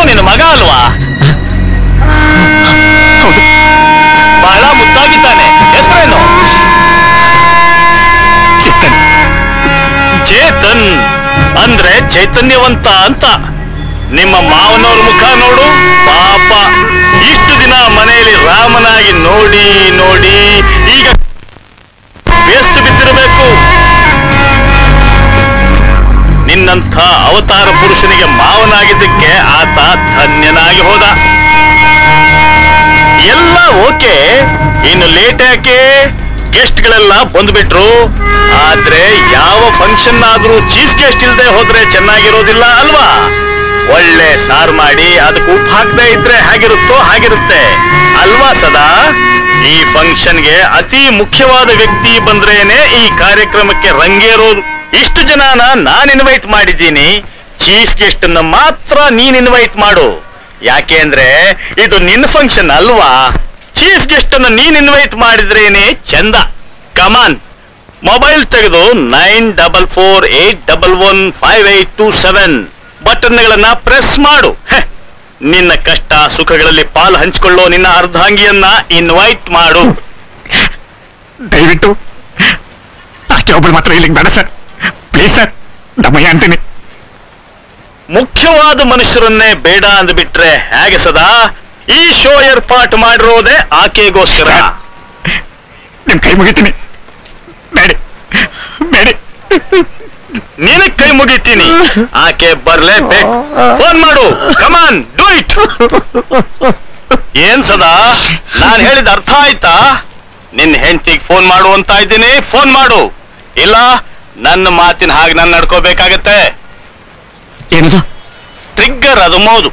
ನಿನ್ನ ಮಗ ಅಲ್ವಾ? ಹೌದು. ಬಹಳ ಮುದ್ದಾಗಿದ್ದಾನೆ. ಹೆಸರೇನು? ಚೇತನ್. ಚೇತನ್ ಅಂದ್ರೆ ಚೈತನ್ಯವಂತ ಅಂತ. ನಿಮ್ಮ ಮಾವನವ್ರ ಮುಖ ನೋಡು, ಪಾಪ ಇಷ್ಟು ದಿನ ಮನೆಯಲ್ಲಿ ರಾಮನಾಗಿ ನೋಡಿ ನೋಡಿ ಈಗ ಬೇಸ್ತು ಬಿದ್ದಿರಬೇಕು. ನಿನ್ನಂಥ ಅವತಾರ ಪುರುಷನಿಗೆ ಮಾವನಾಗಿದ್ದಕ್ಕೆ ಆತ ಧನ್ಯನಾಗಿ ಹೋದ. ಎಲ್ಲ ಓಕೆ, ಇನ್ನು ಲೇಟ್ ಯಾಕೆ? ಗೆಸ್ಟ್ ಗಳೆಲ್ಲ ಬಂದ್ಬಿಟ್ರು. ಆದ್ರೆ ಯಾವ ಫಂಕ್ಷನ್ ಆದ್ರೂ ಚೀಫ್ ಗೆಸ್ಟ್ ಇಲ್ದೆ ಹೋದ್ರೆ ಚೆನ್ನಾಗಿರೋದಿಲ್ಲ ಅಲ್ವಾ? ಒಳ್ಳೆ ಸಾರು ಮಾಡಿ ಅದಕ್ಕೆ ಉಪ್ಪು ಹಾಕದೆ ಇದ್ರೆ ಹೇಗಿರುತ್ತೋ ಹಾಗಿರುತ್ತೆ ಅಲ್ವಾ ಸದಾ? ಈ ಫಂಕ್ಷನ್ಗೆ ಅತಿ ಮುಖ್ಯವಾದ ವ್ಯಕ್ತಿ ಬಂದ್ರೇನೆ ಈ ಕಾರ್ಯಕ್ರಮಕ್ಕೆ ರಂಗೇರೋದು. ಇಷ್ಟು ಜನನ ನಾನ್ ಇನ್ವೈಟ್ ಮಾಡಿದ್ದೀನಿ, ಚೀಫ್ ಗೆಸ್ಟ್ ಅನ್ನ ಮಾತ್ರ ನೀನ್ ಇನ್ವೈಟ್ ಮಾಡು. ಯಾಕೆ ಅಂದ್ರೆ ಇದು ನಿನ್ನ ಫಂಕ್ಷನ್ ಅಲ್ವಾ? ಚೀಫ್ ಗೆಸ್ಟ್ ಅನ್ನ ನೀನ್ ಇನ್ವೈಟ್ ಮಾಡಿದ್ರೇನೆ ಚಂದ. ಕಮಾನ್, ಮೊಬೈಲ್ ತೆಗೆದು 9448115827 ಬಟನ್ಗಳನ್ನ ಪ್ರೆಸ್ ಮಾಡು. ನಿನ್ನ ಕಷ್ಟ ಸುಖಗಳಲ್ಲಿ ಪಾಲು ಹಂಚಿಕೊಳ್ಳೋ ನಿನ್ನ ಅರ್ಧಾಂಗಿಯನ್ನ ಇನ್ವೈಟ್ ಮಾಡು. ದಯವಿಟ್ಟು ಅಷ್ಟೇ ಒಬ್ಬರು ಮಾತ್ರ ಇಲ್ಲಿಗೆ ಬೇಡ ಸರ್, ಪ್ಲೀಸ್ ಸರ್, ದಮ್ಮಯ್ಯ ಅಂತೀನಿ. ಮುಖ್ಯವಾದ ಮನುಷ್ಯರನ್ನೇ ಬೇಡ ಅಂದ್ಬಿಟ್ರೆ ಹೇಗೆ ಸದಾ? ಈ ಶೋ ಏರ್ಪಾಟ್ ಮಾಡಿರೋದೇ ಆಕೆಗೋಸ್ಕರ. ನಿಮ್ ಕೈ ಮುಗಿತೀನಿ, ಬೇಡಿ ಬೇಡಿ. ನಿನಗ್ ಕೈ ಮುಗಿತೀನಿ, ಆಕೆ ಬರ್ಲೇಬೇಕು. ಫೋನ್ ಮಾಡು, ಕಮಾನ್ ಡೂ ಇಟ್. ಏನ್ ಸದಾ, ನಾನ್ ಹೇಳಿದ ಅರ್ಥ ಆಯ್ತಾ? ನಿನ್ನ ಹೆಂಡತಿಗೆ ಫೋನ್ ಮಾಡು ಅಂತ ಇದ್ದೀನಿ, ಫೋನ್ ಮಾಡು. ಇಲ್ಲ ನನ್ನ ಮಾತಿನ ಹಾಗೆ ನಾನು ನಡ್ಕೋಬೇಕಾಗತ್ತೆ. ಏನದು? ಟ್ರಿಗ್ಗರ್ ಅದು ಮೋದು.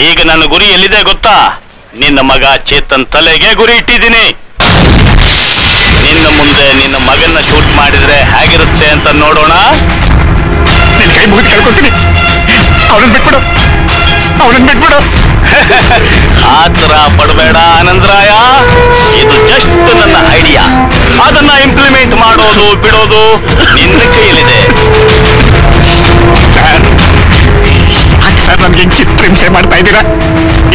ಈಗ ನನ್ನ ಗುರಿ ಎಲ್ಲಿದೆ ಗೊತ್ತಾ? ನಿನ್ನ ಮಗ ಚೇತನ್ ತಲೆಗೆ ಗುರಿ ಇಟ್ಟಿದ್ದೀನಿ. ನಿನ್ನ ಮುಂದೆ ನಿನ್ನ ಮಗನ್ನ ಶೂಟ್ ಮಾಡಿದ್ರೆ ಹೇಗಿರುತ್ತೆ ಅಂತ ನೋಡೋಣ. ನಿನ್ ಕೈ ಮುಗಿದು ಕೇಳ್ಕೊತೀನಿ, ಅವಳನ್ನ ಬಿಟ್ಬಿಡು, ಅವಳನ್ನ ಬಿಟ್ಬಿಡು. ಆತರ ಪಡಬೇಡ ಆನಂದರಾಯ, ಇದು ಜಸ್ಟ್ ನನ್ನ ಐಡಿಯಾ. ಅದನ್ನ ಇಂಪ್ಲಿಮೆಂಟ್ ಮಾಡೋದು ಬಿಡೋದು ನಿನ್ನ ಕೈಯಲ್ಲಿದೆ. ಸರ್ ನಮ್ಗೆ ಚಿತ್ರಹಿಂಸೆ ಮಾಡ್ತಾ ಇದ್ದೀರಾ?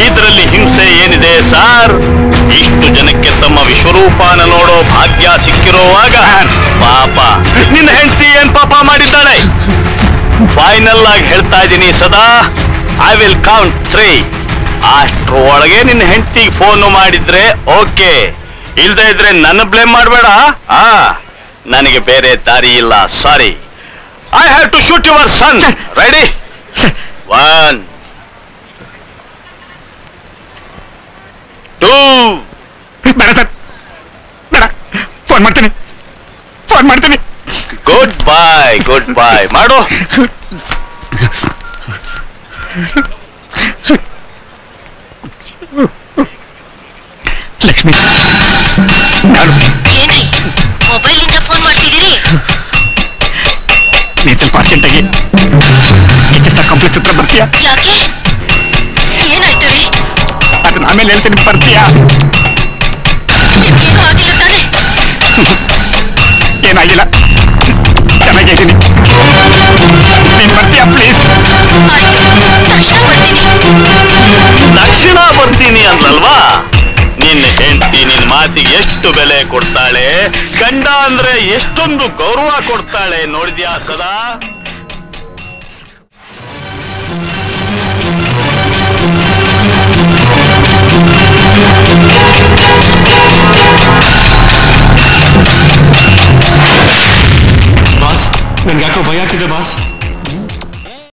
ಇದರಲ್ಲಿ ಹಿಂಸೆ ಏನಿದೆ ಸಾರ್? ಇಷ್ಟು ಜನಕ್ಕೆ ತಮ್ಮ ವಿಶ್ವರೂಪನ ನೋಡೋ ಭಾಗ್ಯ ಸಿಕ್ಕಿರುವಾಗ ಪಾಪ ನಿನ್ನ ಹೆಂಡತಿ ಏನ್ ಪಾಪ ಮಾಡಿದ್ದಾಳೆ? ಫೈನಲ್ ಆಗಿ ಹೇಳ್ತಾ ಇದ್ದೀನಿ ಸದಾ, ಐ ವಿಲ್ ಕೌಂಟ್ 3. ಅಷ್ಟ್ರೊಳಗೆ ನಿನ್ನ ಹೆಂಡತಿಗೆ ಫೋನ್ ಮಾಡಿದ್ರೆ ಓಕೆ, ಇಲ್ದೇ ಇದ್ರೆ ನನ್ನ ಬ್ಲೇಮ್ ಮಾಡಬೇಡ. ನನಗೆ ಬೇರೆ ದಾರಿ ಇಲ್ಲ, sorry. I have to shoot your son. Ready? 1 2. ಬೇಡ ಸರ್, ಬೇಡ. ಫೋನ್ ಮಾಡ್ತೀನಿ, ಫೋನ್ ಮಾಡ್ತೀನಿ. ಗುಡ್ ಬಾಯ್ ಮಾಡು. ಲಕ್ಷ್ಮಿ, ನಾನು ಏನ್ರಿ ಮೊಬೈಲ್ ಇಂದ ಫೋನ್ ಮಾಡ್ತಿದ್ದೀರಿ? ನೀನ್ ಸ್ವಲ್ಪ ಅರ್ಜೆಂಟಾಗಿ ಚಿತ್ರ ಕಾಂಪ್ಲೆಕ್ಸ್ ಹತ್ರ ಬರ್ತೀಯಾ? ಯಾಕೆ, ಏನಾಯ್ತು ರೀ? ಅದನ್ನ ಆಮೇಲೆ ಹೇಳ್ತೀನಿ, ಬರ್ತೀಯಾ? ನಿಮ್ಗೇನು ಆಗಿಲ್ಲ ತಾನೆ? ಏನಾಗಿಲ್ಲ, ಚೆನ್ನಾಗಿದ್ದೀನಿ. ನೀನ್ ಬರ್ತೀಯಾ ಪ್ಲೀಸ್? ಆಯ್ತು, ತಕ್ಷಣ ಬರ್ತೀನಿ. ತಕ್ಷಣ ಬರ್ತೀನಿ ಅಂದ್ರಲ್ವಾ? ನಿನ್ನ ಹೆಂಡತಿ ನಿನ್ನ ಮಾತಿಗೆ ಎಷ್ಟು ಬೆಲೆ ಕೊಡ್ತಾಳೆ, ಗಂಡ ಅಂದ್ರೆ ಎಷ್ಟೊಂದು ಗೌರವ ಕೊಡ್ತಾಳೆ ನೋಡಿದ್ಯಾ ಸದಾ? ಬಾಸ್, ನನ್ಗೆ ಯಾಕೋ ಭಯ ಆಗ್ತಿದೆ ಬಾಸ್.